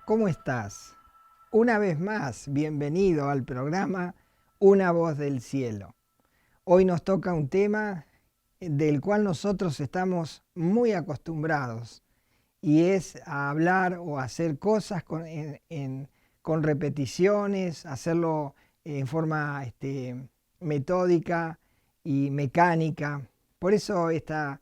¿cómo estás? Una vez más, bienvenido al programa Una Voz del Cielo. Hoy nos toca un tema del cual nosotros estamos muy acostumbrados y es a hablar o hacer cosas con repeticiones, hacerlo en forma metódica y mecánica. Por eso esta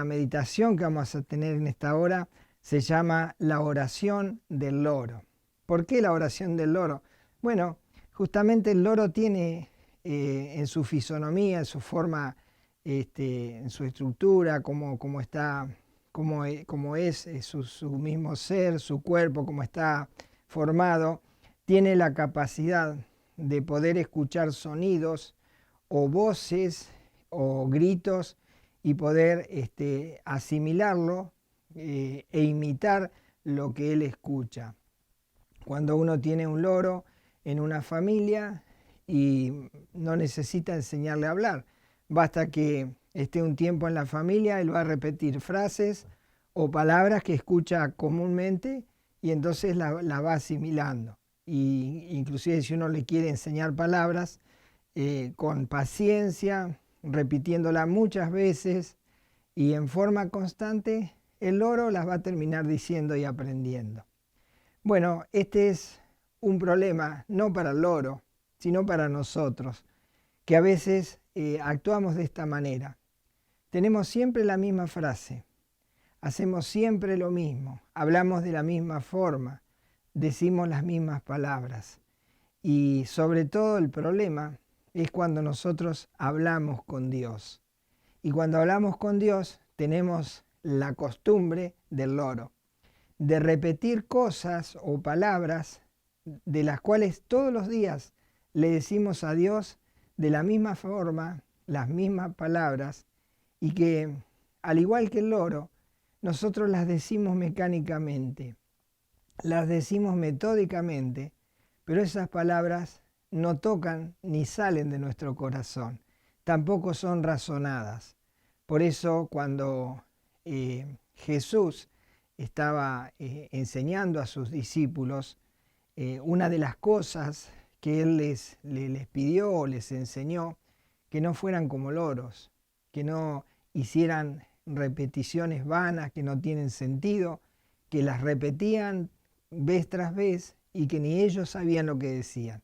meditación que vamos a tener en esta hora se llama la oración del loro. ¿Por qué la oración del loro? Bueno, justamente el loro tiene en su fisonomía, en su forma, en su estructura, cómo está, cómo es su mismo ser, su cuerpo, cómo está formado, tiene la capacidad de poder escuchar sonidos o voces o gritos y poder asimilarlo e imitar lo que él escucha. Cuando uno tiene un loro en una familia y no necesita enseñarle a hablar, basta que esté un tiempo en la familia, él va a repetir frases o palabras que escucha comúnmente y entonces la va asimilando. Y inclusive si uno le quiere enseñar palabras, con paciencia, repitiéndola muchas veces y en forma constante, el loro las va a terminar diciendo y aprendiendo. Bueno, este es un problema no para el loro, sino para nosotros, que a veces actuamos de esta manera. Tenemos siempre la misma frase, hacemos siempre lo mismo, hablamos de la misma forma, decimos las mismas palabras. Y sobre todo el problema es cuando nosotros hablamos con Dios. Y cuando hablamos con Dios tenemos la costumbre del loro, de repetir cosas o palabras de las cuales todos los días le decimos a Dios de la misma forma, las mismas palabras, y que, al igual que el loro, nosotros las decimos mecánicamente, las decimos metódicamente, pero esas palabras no tocan ni salen de nuestro corazón, tampoco son razonadas. Por eso cuando Jesús estaba enseñando a sus discípulos, una de las cosas que Él les pidió o les enseñó, que no fueran como loros, que no hicieran repeticiones vanas que no tienen sentido, que las repetían vez tras vez y que ni ellos sabían lo que decían.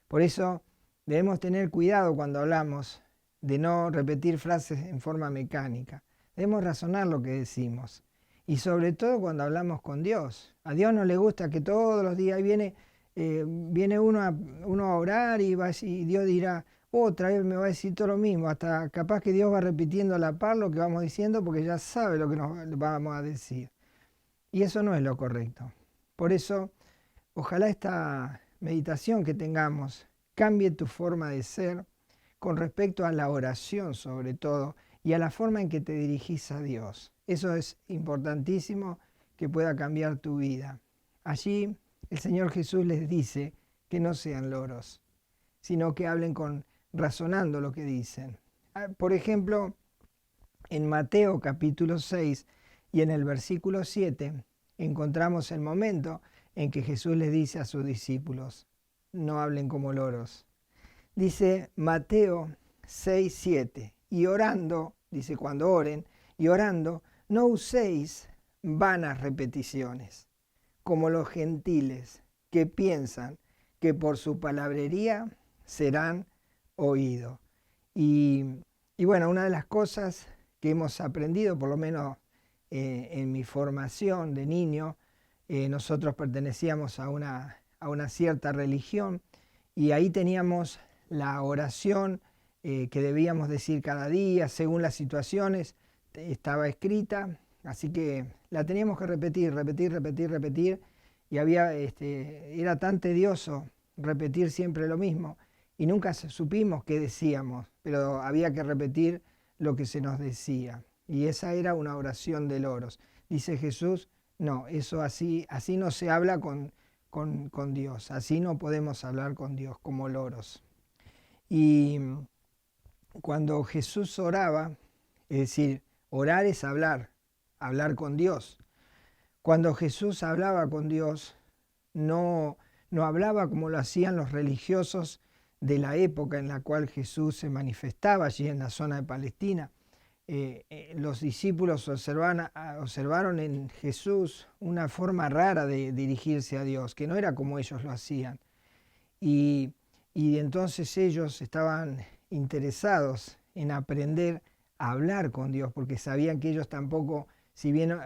Por eso debemos tener cuidado cuando hablamos de no repetir frases en forma mecánica. Debemos razonar lo que decimos. Y sobre todo cuando hablamos con Dios. A Dios no le gusta que todos los días viene uno a orar y Dios dirá, otra vez me va a decir todo lo mismo. Hasta capaz que Dios va repitiendo a la par lo que vamos diciendo porque ya sabe lo que nos vamos a decir. Y eso no es lo correcto. Por eso, ojalá esta meditación que tengamos cambie tu forma de ser con respecto a la oración sobre todo y a la forma en que te dirigís a Dios. Eso es importantísimo que pueda cambiar tu vida. Allí el Señor Jesús les dice que no sean loros, sino que hablen razonando lo que dicen. Por ejemplo, en Mateo capítulo 6 y en el versículo 7 encontramos el momento en que Jesús les dice a sus discípulos, no hablen como loros. Dice Mateo 6, 7, y orando, dice cuando oren, y orando, no uséis vanas repeticiones, como los gentiles que piensan que por su palabrería serán oídos. Y bueno, una de las cosas que hemos aprendido, por lo menos en mi formación de niño, nosotros pertenecíamos a una cierta religión y ahí teníamos la oración que debíamos decir cada día, según las situaciones, estaba escrita, así que la teníamos que repetir, y era tan tedioso repetir siempre lo mismo, y nunca supimos qué decíamos, pero había que repetir lo que se nos decía, y esa era una oración de loros. Dice Jesús, no, eso así no se habla con Dios, así no podemos hablar con Dios como loros. Y cuando Jesús oraba, es decir, orar es hablar con Dios. Cuando Jesús hablaba con Dios, no hablaba como lo hacían los religiosos de la época en la cual Jesús se manifestaba allí en la zona de Palestina. Los discípulos observaron en Jesús una forma rara de dirigirse a Dios, que no era como ellos lo hacían. Y, y entonces ellos estaban interesados en aprender a hablar con Dios, porque sabían que ellos tampoco, si bien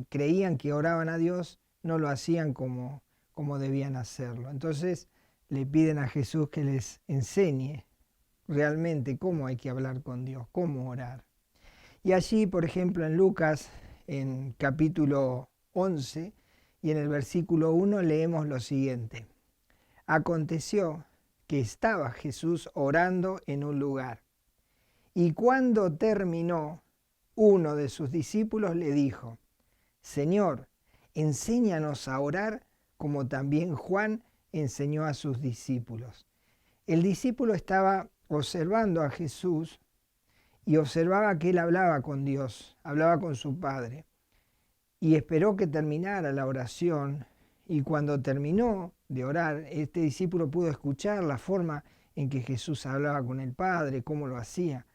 creían que oraban a Dios, no lo hacían como debían hacerlo. Entonces le piden a Jesús que les enseñe realmente cómo hay que hablar con Dios, cómo orar. Y allí, por ejemplo, en Lucas, en capítulo 11 y en el versículo 1 leemos lo siguiente. Aconteció que estaba Jesús orando en un lugar, y cuando terminó, uno de sus discípulos le dijo, Señor, enséñanos a orar como también Juan enseñó a sus discípulos. El discípulo estaba observando a Jesús y observaba que él hablaba con Dios, hablaba con su Padre, y esperó que terminara la oración, y cuando terminó de orar, este discípulo pudo escuchar la forma en que Jesús hablaba con el Padre, cómo lo hacía,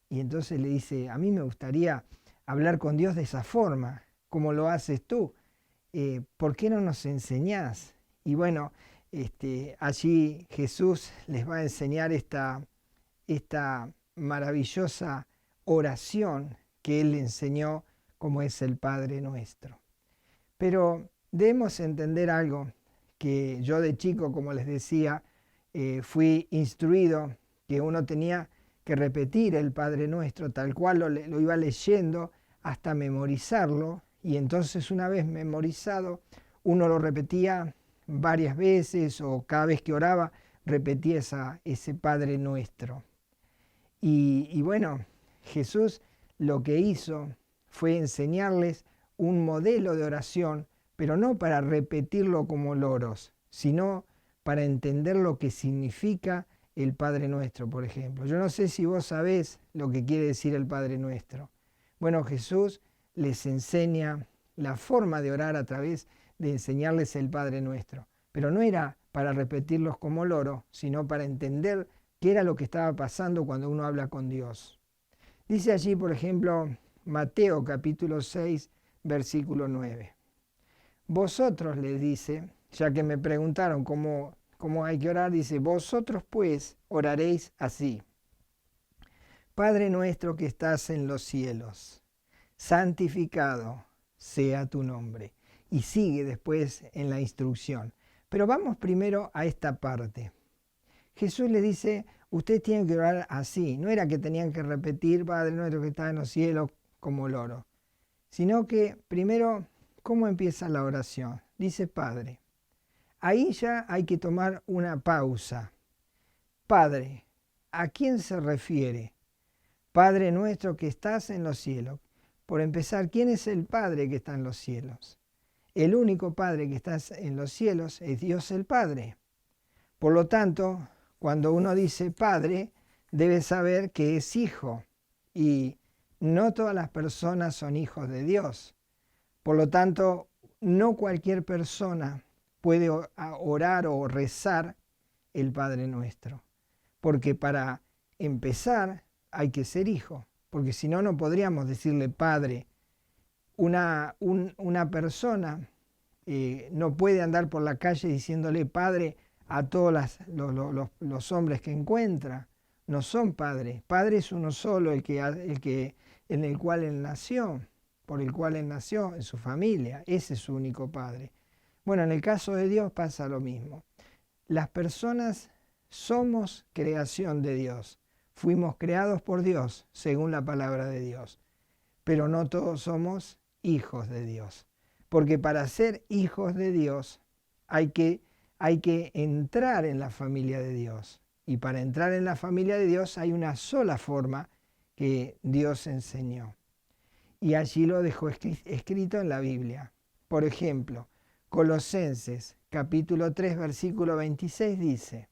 y entonces le dice, a mí me gustaría hablar con Dios de esa forma, como lo haces tú, ¿por qué no nos enseñás? Y bueno, allí Jesús les va a enseñar esta maravillosa oración que Él le enseñó, como es el Padre Nuestro. Pero debemos entender algo que yo de chico, como les decía, fui instruido que uno tenía que repetir el Padre Nuestro tal cual lo iba leyendo hasta memorizarlo, y entonces una vez memorizado uno lo repetía varias veces, o cada vez que oraba repetía ese Padre Nuestro. Y bueno, Jesús lo que hizo fue enseñarles un modelo de oración, pero no para repetirlo como loros, sino para entender lo que significa el Padre Nuestro, por ejemplo. Yo no sé si vos sabés lo que quiere decir el Padre Nuestro. Bueno, Jesús les enseña la forma de orar a través de enseñarles el Padre Nuestro, pero no era para repetirlos como loro, sino para entender qué era lo que estaba pasando cuando uno habla con Dios. Dice allí, por ejemplo, Mateo capítulo 6, versículo 9. Vosotros, les dice, ya que me preguntaron cómo hay que orar, dice, vosotros pues oraréis así. Padre nuestro que estás en los cielos, santificado sea tu nombre. Y sigue después en la instrucción. Pero vamos primero a esta parte. Jesús les dice, ustedes tienen que orar así. No era que tenían que repetir, Padre nuestro que está en los cielos, como loro. Sino que primero, ¿cómo empieza la oración? Dice Padre. Ahí ya hay que tomar una pausa. Padre, ¿a quién se refiere? Padre nuestro que estás en los cielos. Por empezar, ¿quién es el Padre que está en los cielos? El único Padre que está en los cielos es Dios el Padre. Por lo tanto, cuando uno dice Padre, debe saber que es hijo. Y no todas las personas son hijos de Dios. Por lo tanto, no cualquier persona puede orar o rezar el Padre Nuestro. Porque para empezar hay que ser hijo. Porque si no, no podríamos decirle Padre. Una persona no puede andar por la calle diciéndole Padre a todos los hombres que encuentra. No son padres. Padre es uno solo, en el cual él nació, por el cual él nació, en su familia. Ese es su único Padre. Bueno, en el caso de Dios pasa lo mismo. Las personas somos creación de Dios. Fuimos creados por Dios, según la palabra de Dios. Pero no todos somos hijos de Dios. Porque para ser hijos de Dios hay que entrar en la familia de Dios. Y para entrar en la familia de Dios hay una sola forma que Dios enseñó. Y allí lo dejó escrito en la Biblia. Por ejemplo, Colosenses capítulo 3 versículo 26 dice,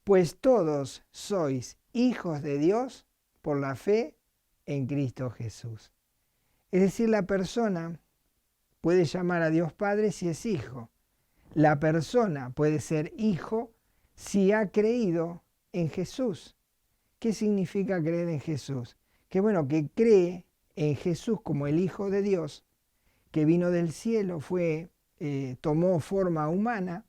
pues todos sois hijos de Dios por la fe en Cristo Jesús. Es decir, la persona puede llamar a Dios Padre si es hijo. La persona puede ser hijo si ha creído en Jesús. ¿Qué significa creer en Jesús? Que bueno, que cree en Jesús como el Hijo de Dios, que vino del cielo, tomó forma humana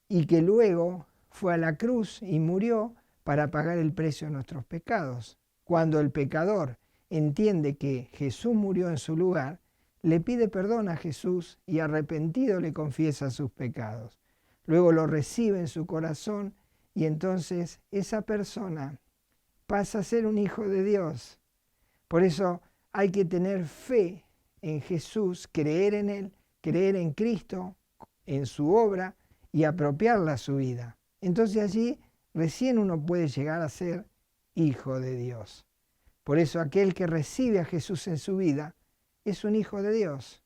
y que luego fue a la cruz y murió para pagar el precio de nuestros pecados. Cuando el pecador entiende que Jesús murió en su lugar, le pide perdón a Jesús y arrepentido le confiesa sus pecados. Luego lo recibe en su corazón y entonces esa persona pasa a ser un hijo de Dios. Por eso hay que tener fe en Jesús, creer en Él, creer en Cristo, en su obra y apropiarla a su vida. Entonces allí recién uno puede llegar a ser hijo de Dios. Por eso aquel que recibe a Jesús en su vida es un hijo de Dios.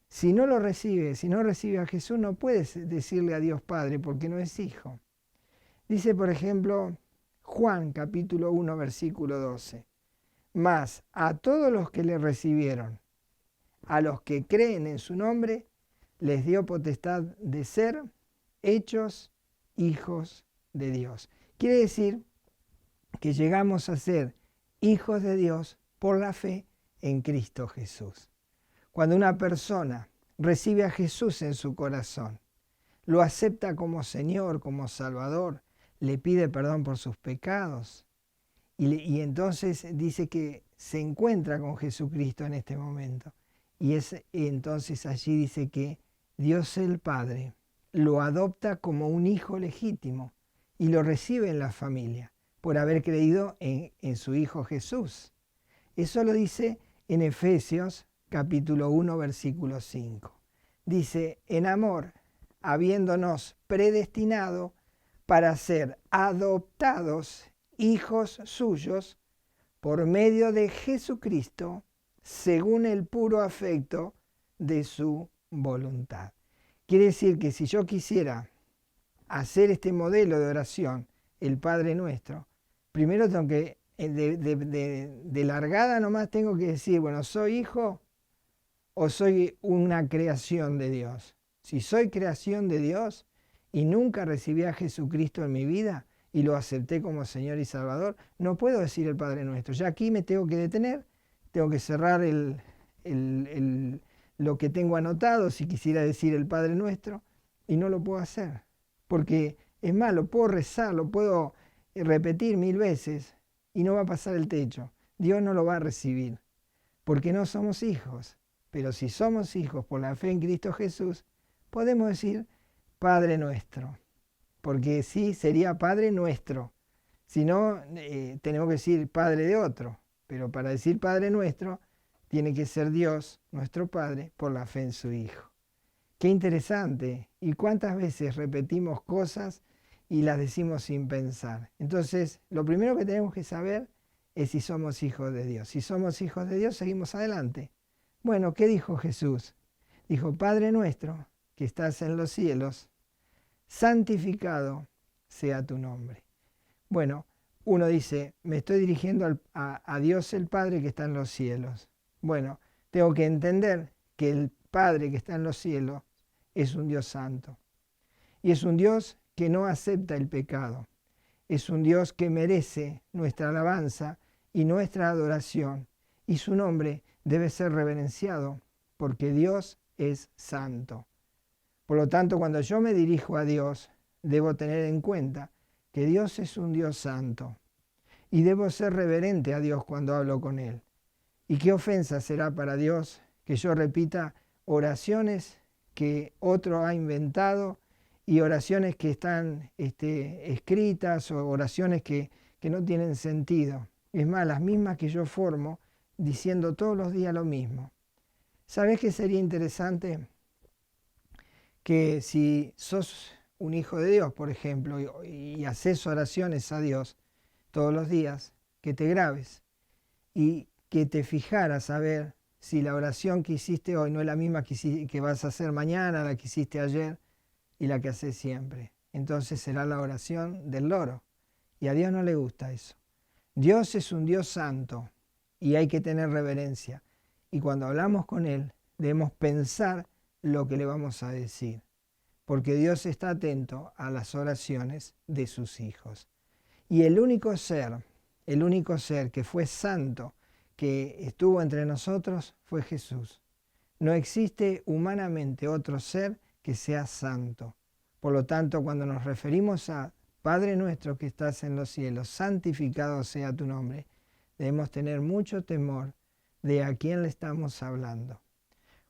Si no lo recibe, si no recibe a Jesús, no puedes decirle a Dios Padre porque no es hijo. Dice, por ejemplo, Juan capítulo 1, versículo 12. Mas a todos los que le recibieron, a los que creen en su nombre, les dio potestad de ser hechos hijos de Dios. Quiere decir que llegamos a ser hijos de Dios por la fe en Cristo Jesús. Cuando una persona recibe a Jesús en su corazón, lo acepta como Señor, como Salvador, le pide perdón por sus pecados y entonces dice que se encuentra con Jesucristo en este momento. Y entonces allí dice que Dios el Padre lo adopta como un hijo legítimo y lo recibe en la familia por haber creído en su Hijo Jesús. Eso lo dice en Efesios capítulo 1, versículo 5. Dice, en amor, habiéndonos predestinado para ser adoptados hijos suyos por medio de Jesucristo, según el puro afecto de su voluntad. Quiere decir que si yo quisiera hacer este modelo de oración, el Padre Nuestro, primero tengo que, de largada nomás tengo que decir, bueno, ¿soy hijo o soy una creación de Dios? Si soy creación de Dios y nunca recibí a Jesucristo en mi vida y lo acepté como Señor y Salvador, no puedo decir el Padre Nuestro. Ya aquí me tengo que detener, tengo que cerrar lo que tengo anotado si quisiera decir el Padre Nuestro y no lo puedo hacer. Porque es más, lo puedo rezar, lo puedo repetir 1000 veces y no va a pasar el techo. Dios no lo va a recibir porque no somos hijos. Pero si somos hijos por la fe en Cristo Jesús, podemos decir Padre Nuestro. Porque sí, sería Padre Nuestro. Si no, tenemos que decir Padre de otro. Pero para decir Padre Nuestro, tiene que ser Dios, nuestro Padre, por la fe en su Hijo. Qué interesante. ¿Y cuántas veces repetimos cosas y las decimos sin pensar? Entonces, lo primero que tenemos que saber es si somos hijos de Dios. Si somos hijos de Dios, seguimos adelante. Bueno, ¿qué dijo Jesús? Dijo, Padre nuestro, que estás en los cielos, santificado sea tu nombre. Bueno, uno dice, me estoy dirigiendo a Dios el Padre que está en los cielos. Bueno, tengo que entender que el Padre que está en los cielos es un Dios santo. Y es un Dios que no acepta el pecado. Es un Dios que merece nuestra alabanza y nuestra adoración. Y su nombre debe ser reverenciado porque Dios es santo. Por lo tanto, cuando yo me dirijo a Dios, debo tener en cuenta que Dios es un Dios santo. Y debo ser reverente a Dios cuando hablo con Él. ¿Y qué ofensa será para Dios que yo repita oraciones que otro ha inventado y oraciones que están escritas o oraciones que no tienen sentido? Es más, las mismas que yo formo diciendo todos los días lo mismo. ¿Sabes qué sería interesante? Que si sos un hijo de Dios, por ejemplo, y haces oraciones a Dios todos los días, que te grabes y que te fijaras a ver si la oración que hiciste hoy no es la misma que vas a hacer mañana, la que hiciste ayer y la que haces siempre. Entonces será la oración del loro. Y a Dios no le gusta eso. Dios es un Dios santo y hay que tener reverencia. Y cuando hablamos con Él, debemos pensar lo que le vamos a decir, porque Dios está atento a las oraciones de sus hijos. Y el único ser que fue santo, que estuvo entre nosotros, fue Jesús. No existe humanamente otro ser que sea santo. Por lo tanto, cuando nos referimos a Padre nuestro que estás en los cielos, santificado sea tu nombre, debemos tener mucho temor de a quién le estamos hablando.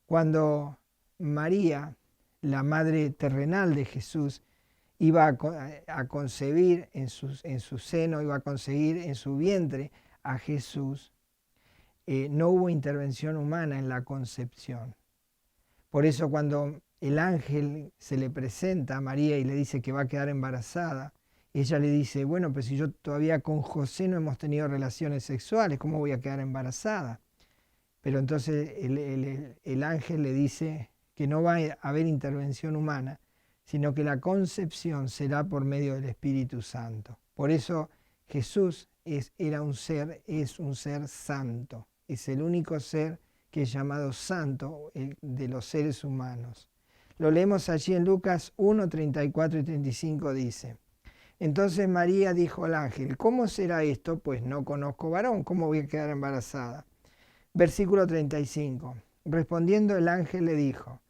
Cuando María, la madre terrenal de Jesús, iba a concebir en su seno, iba a concebir en su vientre a Jesús, no hubo intervención humana en la concepción. Por eso cuando el ángel se le presenta a María y le dice que va a quedar embarazada, ella le dice, bueno, pues si yo todavía con José no hemos tenido relaciones sexuales, ¿cómo voy a quedar embarazada? Pero entonces el ángel le dice que no va a haber intervención humana, sino que la concepción será por medio del Espíritu Santo. Por eso Jesús es un ser santo, es el único ser que es llamado santo de los seres humanos. Lo leemos allí en Lucas 1, 34 y 35 dice, entonces María dijo al ángel, ¿cómo será esto? Pues no conozco varón, ¿cómo voy a quedar embarazada? Versículo 35, respondiendo el ángel le dijo,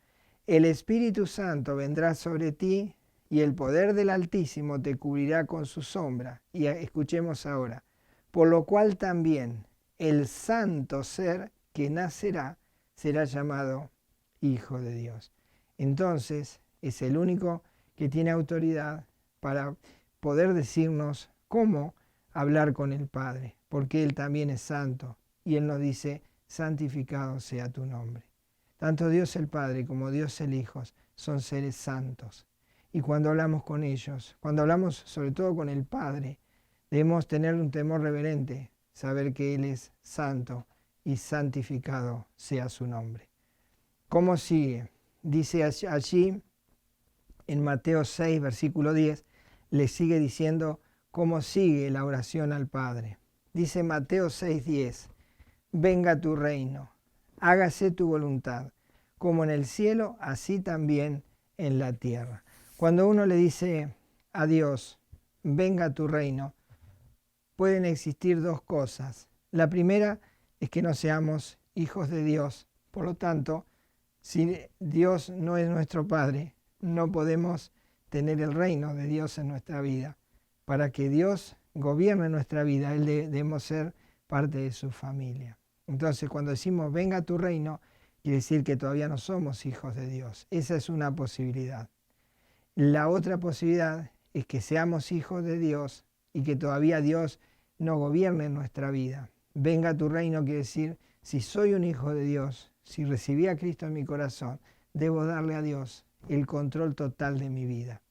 el Espíritu Santo vendrá sobre ti y el poder del Altísimo te cubrirá con su sombra. Y escuchemos ahora, por lo cual también el santo ser que nacerá será llamado Hijo de Dios. Entonces es el único que tiene autoridad para poder decirnos cómo hablar con el Padre, porque Él también es santo y Él nos dice, santificado sea tu nombre. Tanto Dios el Padre como Dios el Hijo son seres santos. Y cuando hablamos con ellos, cuando hablamos sobre todo con el Padre, debemos tener un temor reverente, saber que Él es santo y santificado sea su nombre. ¿Cómo sigue? Dice allí en Mateo 6, versículo 10, le sigue diciendo cómo sigue la oración al Padre. Dice Mateo 6, 10, venga tu reino, hágase tu voluntad, como en el cielo, así también en la tierra. Cuando uno le dice a Dios, venga tu reino, pueden existir dos cosas. La primera es que no seamos hijos de Dios. Por lo tanto, si Dios no es nuestro Padre, no podemos tener el reino de Dios en nuestra vida. Para que Dios gobierne nuestra vida, debemos ser parte de su familia. Entonces, cuando decimos venga tu reino, quiere decir que todavía no somos hijos de Dios. Esa es una posibilidad. La otra posibilidad es que seamos hijos de Dios y que todavía Dios no gobierne en nuestra vida. Venga tu reino quiere decir, si soy un hijo de Dios, si recibí a Cristo en mi corazón, debo darle a Dios el control total de mi vida.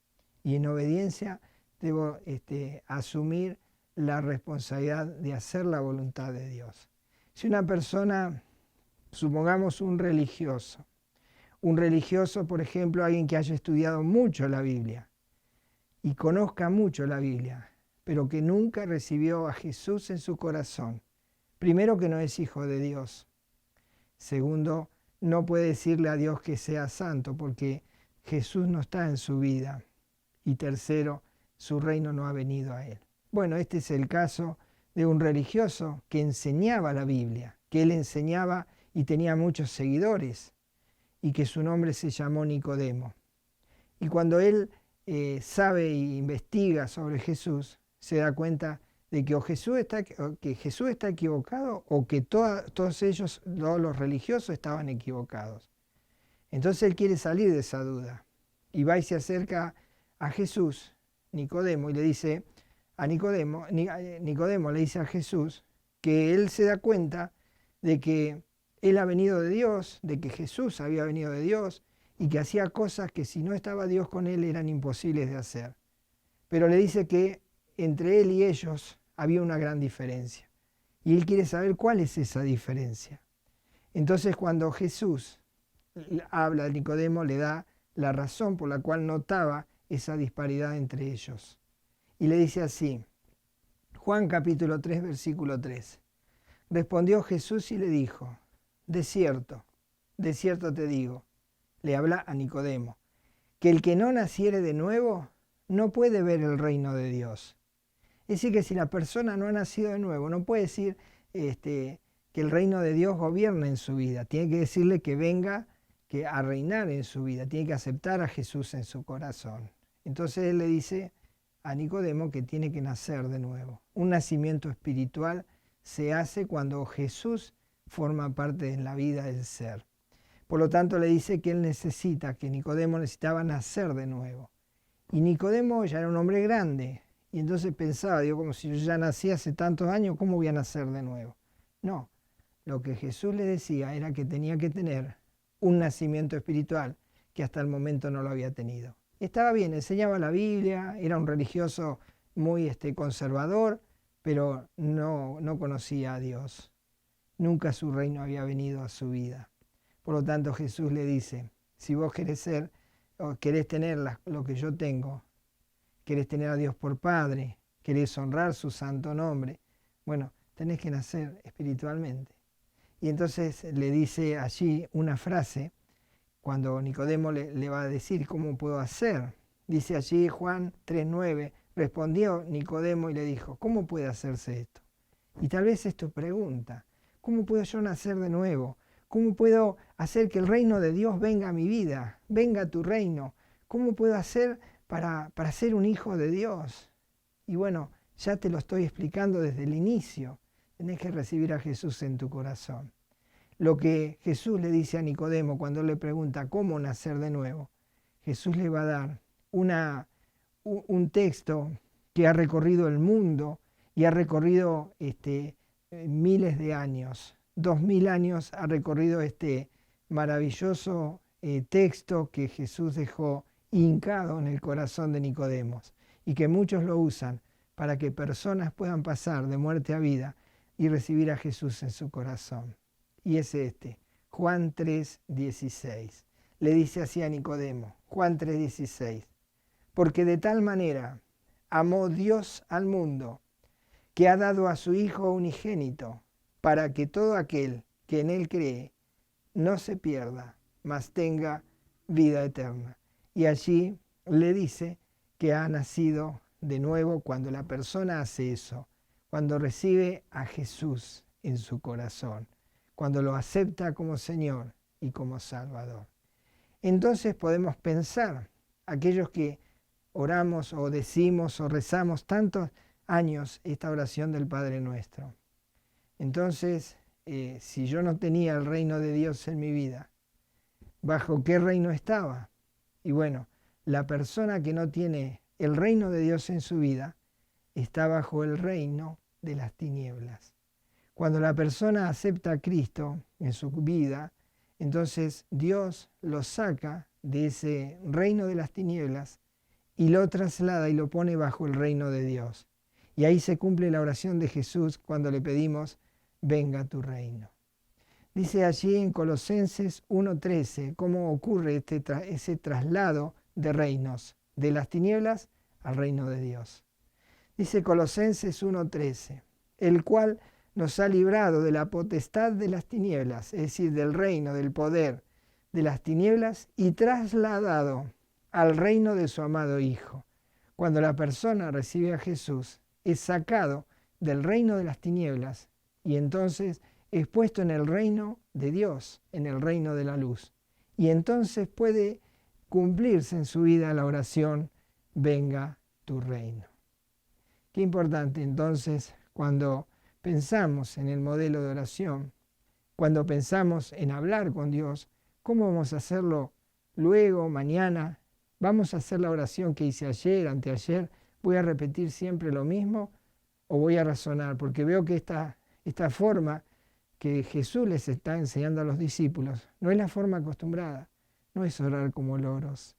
Y en obediencia debo asumir la responsabilidad de hacer la voluntad de Dios. Si una persona, supongamos un religioso, por ejemplo, alguien que haya estudiado mucho la Biblia y conozca mucho la Biblia, pero que nunca recibió a Jesús en su corazón, primero que no es hijo de Dios, segundo, no puede decirle a Dios que sea santo porque Jesús no está en su vida, y tercero, su reino no ha venido a él. Bueno, este es el caso de un religioso que enseñaba la Biblia, que él enseñaba y tenía muchos seguidores, y que su nombre se llamó Nicodemo. Y cuando él sabe e investiga sobre Jesús, se da cuenta de que Jesús está equivocado o que todos ellos, todos los religiosos, estaban equivocados. Entonces él quiere salir de esa duda y va y se acerca a Jesús, Nicodemo, y le dice a Nicodemo le dice a Jesús que él se da cuenta de que él ha venido de Dios, de que Jesús había venido de Dios y que hacía cosas que si no estaba Dios con él eran imposibles de hacer. Pero le dice que entre él y ellos había una gran diferencia. Y él quiere saber cuál es esa diferencia. Entonces cuando Jesús habla a Nicodemo, le da la razón por la cual notaba esa disparidad entre ellos. Y le dice así, Juan capítulo 3, versículo 3. Respondió Jesús y le dijo, de cierto, de cierto te digo, le habla a Nicodemo, que el que no naciere de nuevo no puede ver el reino de Dios. Es decir, que si la persona no ha nacido de nuevo, no puede decir que el reino de Dios gobierne en su vida. Tiene que decirle que venga a reinar en su vida. Tiene que aceptar a Jesús en su corazón. Entonces él le dice a Nicodemo que tiene que nacer de nuevo. Un nacimiento espiritual se hace cuando Jesús forma parte de la vida del ser. Por lo tanto, le dice que él necesita, que Nicodemo necesitaba nacer de nuevo. Y Nicodemo ya era un hombre grande. Y entonces pensaba, digo, como si yo ya nací hace tantos años, ¿cómo voy a nacer de nuevo? No, lo que Jesús le decía era que tenía que tener un nacimiento espiritual que hasta el momento no lo había tenido. Estaba bien, enseñaba la Biblia, era un religioso muy conservador, pero no conocía a Dios. Nunca su reino había venido a su vida. Por lo tanto, Jesús le dice, si vos querés ser o querés tener lo que yo tengo, querés tener a Dios por Padre, querés honrar su santo nombre, bueno, tenés que nacer espiritualmente. Y entonces le dice allí una frase, cuando Nicodemo le va a decir cómo puedo hacer. Dice allí Juan 3:9, respondió Nicodemo y le dijo, ¿cómo puede hacerse esto? Y tal vez es tu pregunta, ¿cómo puedo yo nacer de nuevo? ¿Cómo puedo hacer que el reino de Dios venga a mi vida? Venga a tu reino. ¿Cómo puedo hacer para ser un hijo de Dios? Y bueno, ya te lo estoy explicando desde el inicio. Tenés que recibir a Jesús en tu corazón. Lo que Jesús le dice a Nicodemo cuando le pregunta cómo nacer de nuevo, Jesús le va a dar un texto que ha recorrido el mundo y ha recorrido miles de años. 2000 años ha recorrido este maravilloso texto que Jesús dejó hincado en el corazón de Nicodemo y que muchos lo usan para que personas puedan pasar de muerte a vida y recibir a Jesús en su corazón. Y es Juan 3:16. Le dice así a Nicodemo, Juan 3:16, porque de tal manera amó Dios al mundo, que ha dado a su Hijo unigénito, para que todo aquel que en Él cree no se pierda, mas tenga vida eterna. Y allí le dice que ha nacido de nuevo cuando la persona hace eso, cuando recibe a Jesús en su corazón, cuando lo acepta como Señor y como Salvador. Entonces podemos pensar, aquellos que oramos o decimos o rezamos tantos años esta oración del Padre Nuestro. Entonces, si yo no tenía el reino de Dios en mi vida, ¿bajo qué reino estaba? Y bueno, la persona que no tiene el reino de Dios en su vida está bajo el reino de las tinieblas. Cuando la persona acepta a Cristo en su vida, entonces Dios lo saca de ese reino de las tinieblas y lo traslada y lo pone bajo el reino de Dios. Y ahí se cumple la oración de Jesús cuando le pedimos, venga tu reino. Dice allí en Colosenses 1:13 cómo ocurre ese traslado de reinos, de las tinieblas al reino de Dios. Dice Colosenses 1:13, el cual nos ha librado de la potestad de las tinieblas, es decir, del reino, del poder de las tinieblas, y trasladado al reino de su amado Hijo. Cuando la persona recibe a Jesús, es sacado del reino de las tinieblas y entonces es puesto en el reino de Dios, en el reino de la luz. Y entonces puede cumplirse en su vida la oración, venga tu reino. Qué importante entonces cuando pensamos en el modelo de oración, cuando pensamos en hablar con Dios, ¿cómo vamos a hacerlo luego, mañana? ¿Vamos a hacer la oración que hice ayer, anteayer? ¿Voy a repetir siempre lo mismo o voy a razonar? Porque veo que esta forma que Jesús les está enseñando a los discípulos no es la forma acostumbrada, no es orar como loros.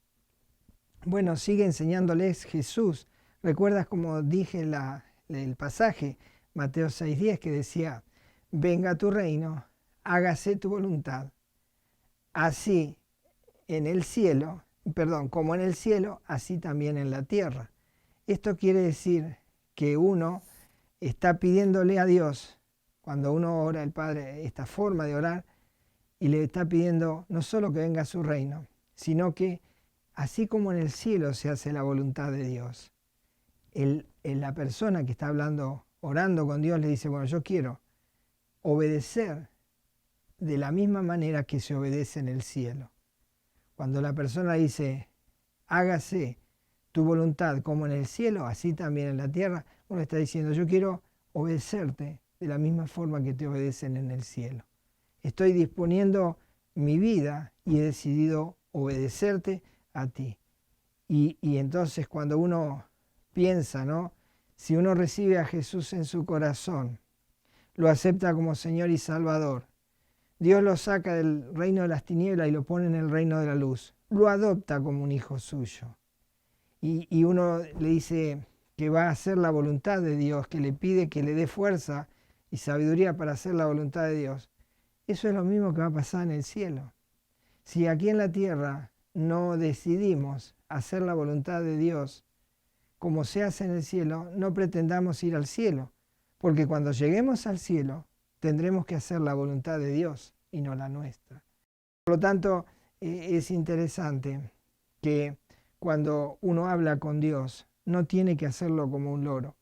Bueno, sigue enseñándoles Jesús. ¿Recuerdas como dije el pasaje, Mateo 6:10, que decía, venga tu reino, hágase tu voluntad, así en el cielo, como en el cielo, así también en la tierra. Esto quiere decir que uno está pidiéndole a Dios, cuando uno ora al Padre, esta forma de orar, y le está pidiendo no solo que venga a su reino, sino que así como en el cielo se hace la voluntad de Dios, la persona que está hablando, orando con Dios, le dice, bueno, yo quiero obedecer de la misma manera que se obedece en el cielo. Cuando la persona dice, hágase tu voluntad como en el cielo, así también en la tierra, uno está diciendo, yo quiero obedecerte de la misma forma que te obedecen en el cielo. Estoy disponiendo mi vida y he decidido obedecerte a ti. Y entonces cuando uno piensa, ¿no? Si uno recibe a Jesús en su corazón, lo acepta como Señor y Salvador, Dios lo saca del reino de las tinieblas y lo pone en el reino de la luz. Lo adopta como un hijo suyo. Y uno le dice que va a hacer la voluntad de Dios, que le pide que le dé fuerza y sabiduría para hacer la voluntad de Dios. Eso es lo mismo que va a pasar en el cielo. Si aquí en la tierra no decidimos hacer la voluntad de Dios como se hace en el cielo, no pretendamos ir al cielo, porque cuando lleguemos al cielo tendremos que hacer la voluntad de Dios y no la nuestra. Por lo tanto, es interesante que cuando uno habla con Dios, no tiene que hacerlo como un loro,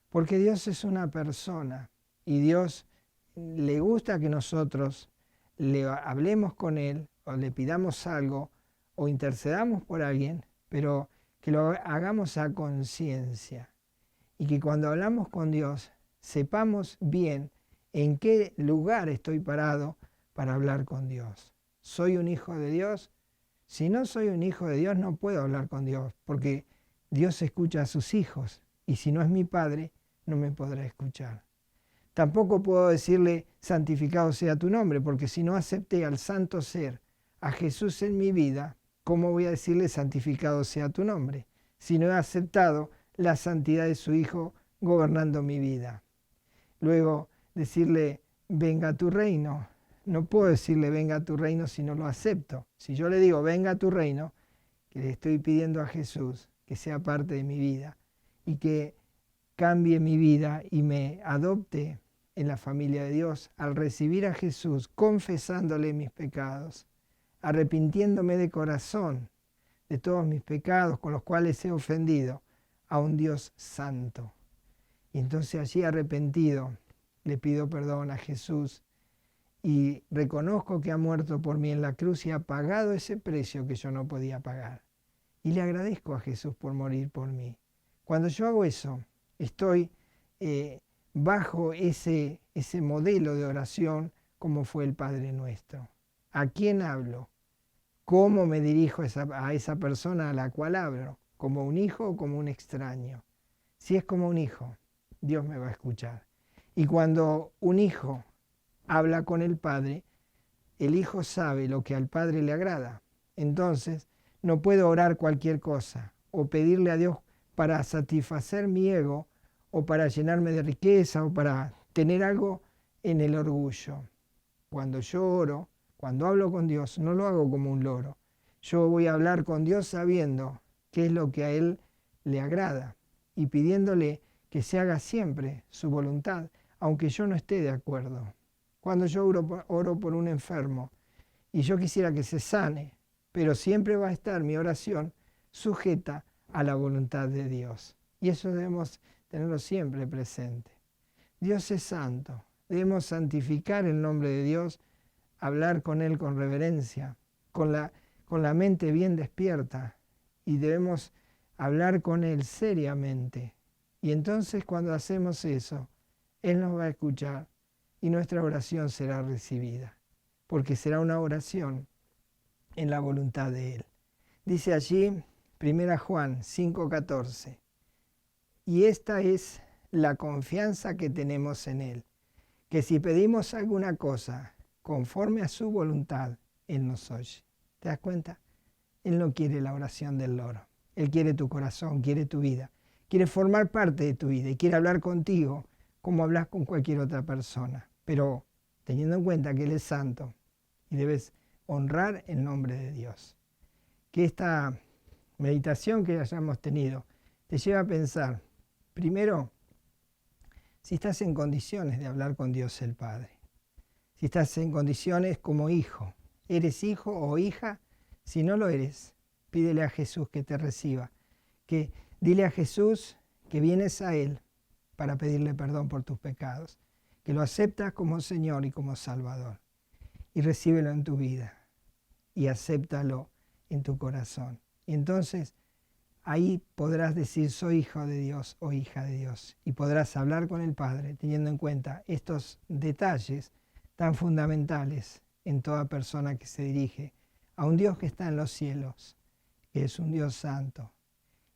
porque Dios es una persona y Dios le gusta que nosotros le hablemos con Él o le pidamos algo o intercedamos por alguien, pero que lo hagamos a conciencia y que cuando hablamos con Dios sepamos bien en qué lugar estoy parado para hablar con Dios. ¿Soy un hijo de Dios? Si no soy un hijo de Dios, no puedo hablar con Dios, porque Dios escucha a sus hijos, y si no es mi Padre, no me podrá escuchar. Tampoco puedo decirle, santificado sea tu nombre, porque si no acepté al santo ser, a Jesús en mi vida, ¿cómo voy a decirle, santificado sea tu nombre? Si no he aceptado la santidad de su Hijo gobernando mi vida. Luego, decirle, venga a tu reino. No puedo decirle, venga a tu reino si no lo acepto. Si yo le digo, venga a tu reino, que le estoy pidiendo a Jesús que sea parte de mi vida y que cambie mi vida y me adopte en la familia de Dios al recibir a Jesús, confesándole mis pecados, arrepintiéndome de corazón de todos mis pecados con los cuales he ofendido a un Dios santo. Y entonces allí arrepentido le pido perdón a Jesús y reconozco que ha muerto por mí en la cruz y ha pagado ese precio que yo no podía pagar. Y le agradezco a Jesús por morir por mí. Cuando yo hago eso, estoy bajo ese modelo de oración como fue el Padre Nuestro. ¿A quién hablo? ¿Cómo me dirijo a esa persona a la cual hablo? ¿Como un hijo o como un extraño? Si es como un hijo, Dios me va a escuchar. Y cuando un hijo habla con el Padre, el hijo sabe lo que al Padre le agrada. Entonces, no puedo orar cualquier cosa o pedirle a Dios para satisfacer mi ego o para llenarme de riqueza o para tener algo en el orgullo. Cuando yo oro, cuando hablo con Dios, no lo hago como un loro. Yo voy a hablar con Dios sabiendo qué es lo que a Él le agrada y pidiéndole que se haga siempre su voluntad, aunque yo no esté de acuerdo. Cuando yo oro por un enfermo y yo quisiera que se sane, pero siempre va a estar mi oración sujeta a la voluntad de Dios. Y eso debemos tenerlo siempre presente. Dios es santo. Debemos santificar el nombre de Dios, hablar con Él con reverencia, con la mente bien despierta. Y debemos hablar con Él seriamente. Y entonces cuando hacemos eso, Él nos va a escuchar y nuestra oración será recibida, porque será una oración en la voluntad de Él. Dice allí 1 Juan 5:14, y esta es la confianza que tenemos en Él, que si pedimos alguna cosa conforme a su voluntad, Él nos oye. ¿Te das cuenta? Él no quiere la oración del loro. Él quiere tu corazón, quiere tu vida, quiere formar parte de tu vida y quiere hablar contigo como hablas con cualquier otra persona, pero teniendo en cuenta que Él es santo y debes honrar el nombre de Dios. Que esta meditación que hayamos tenido te lleva a pensar, primero, si estás en condiciones de hablar con Dios el Padre. si estás en condiciones como hijo. ¿Eres hijo o hija? Si no lo eres, pídele a Jesús que te reciba. Que dile a Jesús que vienes a Él para pedirle perdón por tus pecados. Que lo aceptas como Señor y como Salvador. Y recíbelo en tu vida. Y acéptalo en tu corazón. Y entonces ahí podrás decir soy hijo de Dios o hija de Dios. Y podrás hablar con el Padre teniendo en cuenta estos detalles tan fundamentales en toda persona que se dirige a un Dios que está en los cielos, que es un Dios santo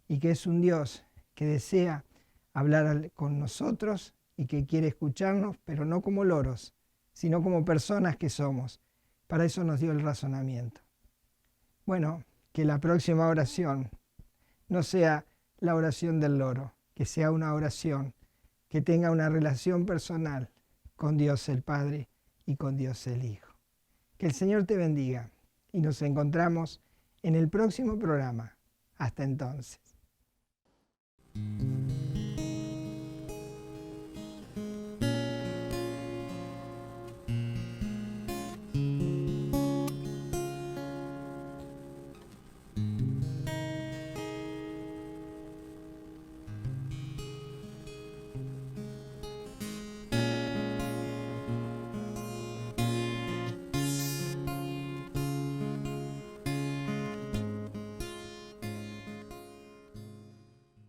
y que es un Dios que desea hablar con nosotros y que quiere escucharnos, pero no como loros, sino como personas que somos. Para eso nos dio el razonamiento. Bueno, que la próxima oración no sea la oración del loro, que sea una oración que tenga una relación personal con Dios el Padre y con Dios el Hijo. Que el Señor te bendiga y nos encontramos en el próximo programa. Hasta entonces.